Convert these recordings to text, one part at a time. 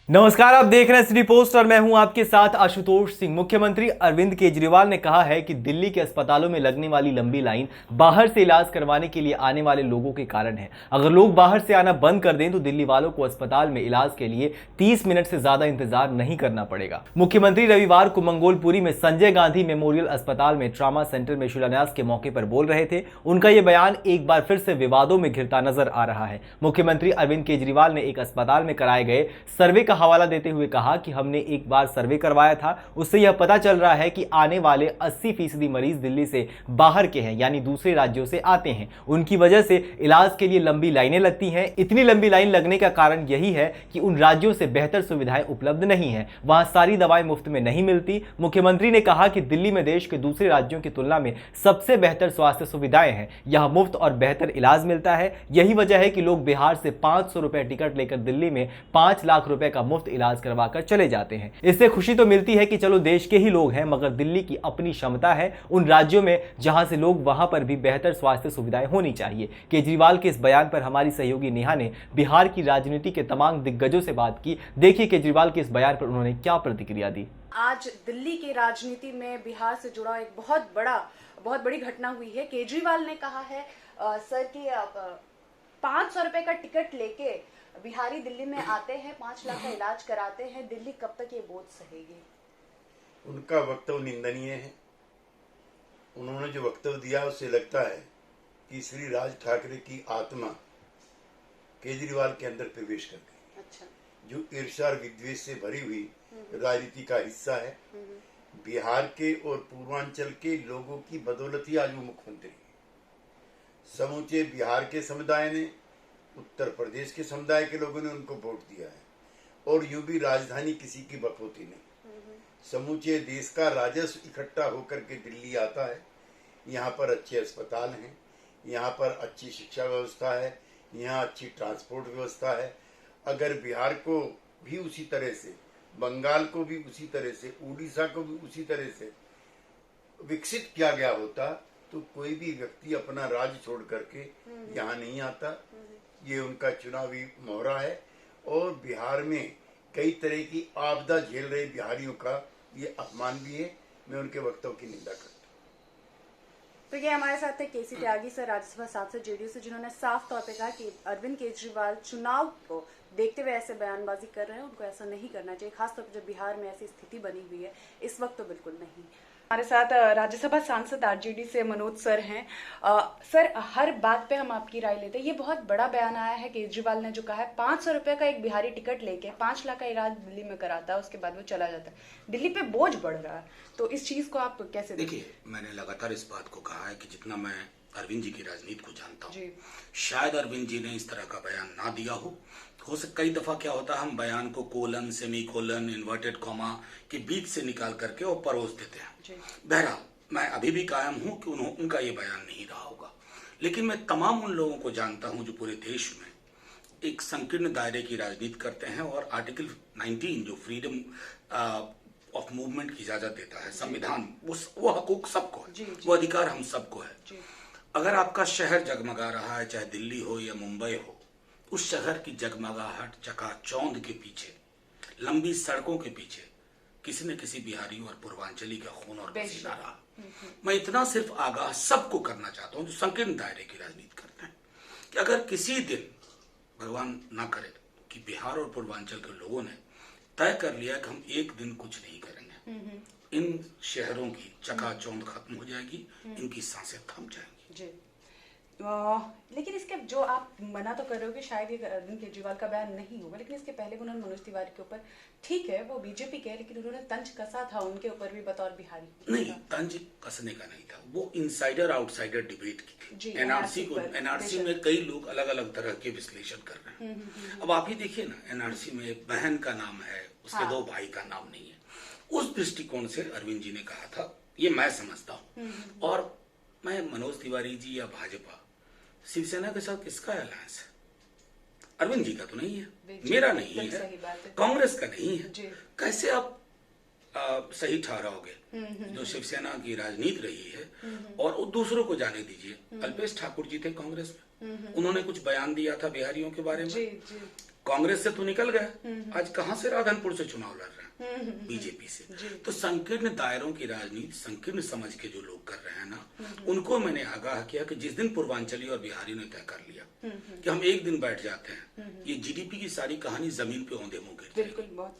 नमस्कार, आप देख रहे हैं सिटी पोस्ट और मैं हूं आपके साथ आशुतोष सिंह। मुख्यमंत्री अरविंद केजरीवाल ने कहा है कि दिल्ली के अस्पतालों में लगने वाली लंबी लाइन बाहर से इलाज करवाने के लिए आने वाले लोगों के कारण है। अगर लोग बाहर से आना बंद कर दें तो दिल्ली वालों को अस्पताल में इलाज के लिए 30 मिनट से ज्यादा इंतजार नहीं करना पड़ेगा। मुख्यमंत्री रविवार को मंगोलपुरी में संजय गांधी मेमोरियल अस्पताल में ट्रामा सेंटर में शिलान्यास के मौके पर बोल रहे थे। उनका यह बयान एक बार फिर से विवादों में घिरता नजर आ रहा है। मुख्यमंत्री अरविंद केजरीवाल ने एक अस्पताल में कराए गए सर्वे का हवाला देते हुए कहा कि हमने एक बार सर्वे करवाया था, उससे यह पता चल रहा है कि आने वाले 80% मरीज दिल्ली से बाहर के हैं, यानी दूसरे राज्यों से आते हैं। उनकी वजह से इलाज के लिए लंबी लाइनें लगती हैं। इतनी लंबी लाइन लगने का कारण यही है कि उन राज्यों से बेहतर सुविधाएं उपलब्ध नहीं है, वहां सारी दवाएं मुफ्त में नहीं मिलती। मुख्यमंत्री ने कहा कि दिल्ली में देश के दूसरे राज्यों की तुलना में सबसे बेहतर स्वास्थ्य सुविधाएं हैं, यहां मुफ्त और बेहतर इलाज मिलता है। यही वजह है कि लोग बिहार से 500 रुपए टिकट लेकर दिल्ली में 5 लाख रुपए का मुफ्त इलाज करवाकर चले जाते हैं। इससे खुशी तो मिलती है कि चलो देश के ही लोग हैं, मगर दिल्ली की अपनी क्षमता है उन राज्यों में जहां से लोग वहां पर भी बेहतर स्वास्थ्य सुविधाएं होनी चाहिए। केजरीवाल के इस बयान पर हमारी सहयोगी नेहा ने बिहार की राजनीति के तमाम दिग्गजों से बात की। देखिए केजरीवाल के इस बयान पर उन्होंने क्या प्रतिक्रिया दी। आज दिल्ली की राजनीति में बिहार से जुड़ा एक बहुत बड़ी घटना हुई है। केजरीवाल ने कहा है सर कि 500 रुपए का टिकट लेके बिहारी दिल्ली में आते हैं, 5 लाख का इलाज कराते हैं। दिल्ली कब तक ये बोझ सहेगी? उनका वक्तव्य निंदनीय है। उन्होंने जो वक्तव्य दिया उससे लगता है कि श्री राज ठाकरे की आत्मा केजरीवाल के अंदर प्रवेश कर गई। अच्छा। जो ईर्ष्या और विद्वेष से भरी हुई राजनीति का हिस्सा है। बिहार के और पूर्वांचल के लोगों की बदौलत ही आज वो मुख्यमंत्री है। समूचे बिहार के समुदाय ने, उत्तर प्रदेश के समुदाय के लोगों ने उनको वोट दिया है। और यूं भी राजधानी किसी की बकौती नहीं, समूचे देश का राजस्व इकट्ठा होकर के दिल्ली आता है। यहाँ पर अच्छे अस्पताल हैं, यहाँ पर अच्छी शिक्षा व्यवस्था है, यहाँ अच्छी ट्रांसपोर्ट व्यवस्था है। अगर बिहार को भी उसी तरह से, बंगाल को भी उसी तरह से, उड़ीसा को भी उसी तरह से विकसित किया गया होता तो कोई भी व्यक्ति अपना राज्य छोड़ करके यहाँ नहीं आता। ये उनका चुनावी मोहरा है और बिहार में कई तरह की आपदा झेल रहे बिहारियों का ये अपमान भी है। मैं उनके वक्तव्य की निंदा करता हूँ। तो ये हमारे साथ थे केसी त्यागी सर, राज्यसभा सांसद जेडीयू से, जिन्होंने साफ तौर पे कहा कि अरविंद केजरीवाल चुनाव को देखते हुए ऐसे बयानबाजी कर रहे हैं। उनको ऐसा नहीं करना चाहिए, खासतौर पर जब बिहार में ऐसी स्थिति बनी हुई है। इस वक्त तो बिल्कुल नहीं। हमारे साथ राज्यसभा सांसद आरजेडी से मनोज सर हैं। सर, हर बात पे हम आपकी राय लेते हैं। ये बहुत बड़ा बयान आया है, केजरीवाल ने जो कहा है 500 रुपए का एक बिहारी टिकट लेके 5 लाख का इलाज दिल्ली में कराता है, उसके बाद वो चला जाता है। दिल्ली पे बोझ बढ़ रहा है, तो इस चीज को आप कैसे देखिए? मैंने लगातार इस बात को कहा है कि जितना मैं अरविंद जी की राजनीति को जानता हूँ, शायद अरविंद जी ने इस तरह का बयान ना दिया हो सकता। कई दफा क्या होता है, हम बयान को colon, semi colon, inverted comma के बीच से निकाल करके और परोस देते हैं। बहरहाल मैं अभी भी कायम हूं कि उनका ये बयान नहीं रहा होगा। लेकिन मैं तमाम उन लोगों को जानता हूं जो पूरे देश में एक संकीर्ण दायरे की राजनीति करते हैं और आर्टिकल 19 जो फ्रीडम ऑफ मूवमेंट की इजाजत देता है, संविधान, वो हकूक सबको है, वो अधिकार हम सबको है। अगर आपका शहर जगमगा रहा है, चाहे दिल्ली हो या मुंबई हो, उस शहर की जगमगाहट, चकाचौंध के पीछे, लंबी सड़कों के पीछे किसी न किसी बिहारी और पूर्वांचली का खून और पसीना रहा। मैं इतना सिर्फ आगाह सबको करना चाहता हूं जो संकीर्ण दायरे की राजनीति करते हैं कि अगर किसी दिन, भगवान ना करे, कि बिहार और पूर्वांचल के लोगों ने तय कर लिया कि हम एक दिन कुछ नहीं करेंगे, इन शहरों की चकाचौंध खत्म हो जाएगी, इनकी सांसें थम जाएंगी। लेकिन इसके जो आप मना तो कर रहे हो कि शायद ये अरविंद केजरीवाल का बयान नहीं होगा, लेकिन इसके पहले उन्होंने मनोज तिवारी के ऊपर, ठीक है वो बीजेपी के, लेकिन उन्होंने तंज कसा था उनके ऊपर भी बतौर बिहारी। नहीं, तंज कसने का नहीं था, वो इनसाइडर आउटसाइडर डिबेट की थी। एनआरसी में कई लोग अलग अलग तरह के विश्लेषण कर रहे हैं। अब आप ही देखिए ना, एनआरसी में एक बहन का नाम है, उसके 2 भाई का नाम नहीं है। उस दृष्टिकोण से अरविंद जी ने कहा था, ये मैं समझता हूँ। और मैं मनोज तिवारी जी या भाजपा, शिवसेना के साथ किसका अलायंस है? अरविंद जी का तो नहीं है, मेरा नहीं है, कांग्रेस का नहीं है। कैसे आप सही ठहराओगे? जो शिवसेना की राजनीति रही है और दूसरों को जाने दीजिए। अल्पेश ठाकुर जी थे कांग्रेस में, उन्होंने कुछ बयान दिया था बिहारियों के बारे में। कांग्रेस से तो निकल गए, आज कहां से राधनपुर से चुनाव लड़ रहे हैं बीजेपी से। तो संकीर्ण दायरों की राजनीति, संकीर्ण समझ के जो लोग कर रहे हैं ना, उनको मैंने आगाह किया कि जिस दिन पूर्वांचली और बिहारी ने तय कर लिया कि हम एक दिन बैठ जाते हैं, ये जीडीपी की सारी कहानी जमीन पे औंधे मुंह गिर जाएगी। बिल्कुल। बहुत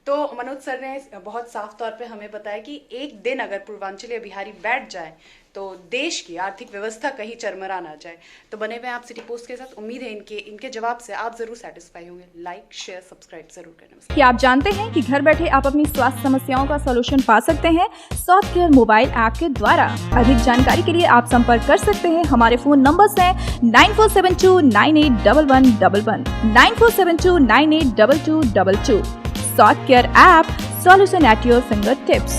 तो मनोज सर ने बहुत साफ तौर पे हमें बताया कि एक दिन अगर पूर्वांचली और बिहारी बैठ जाए तो देश की आर्थिक व्यवस्था कहीं चरमरा ना जाए। तो बने हुए आप सिटी पोस्ट के साथ, उम्मीद है इनके जवाब से आप जरूर सेटिस्फाई होंगे। लाइक शेयर सब्सक्राइब जरूर करना। क्या आप जानते हैं कि घर बैठे आप अपनी स्वास्थ्य समस्याओं का सॉल्यूशन पा सकते हैं सॉफ्ट केयर मोबाइल ऐप के द्वारा। अधिक जानकारी के लिए आप संपर्क कर सकते हैं। हमारे फोन नंबर्स हैं 9472981111, 9472982222। Soft care app, solution at your finger tips.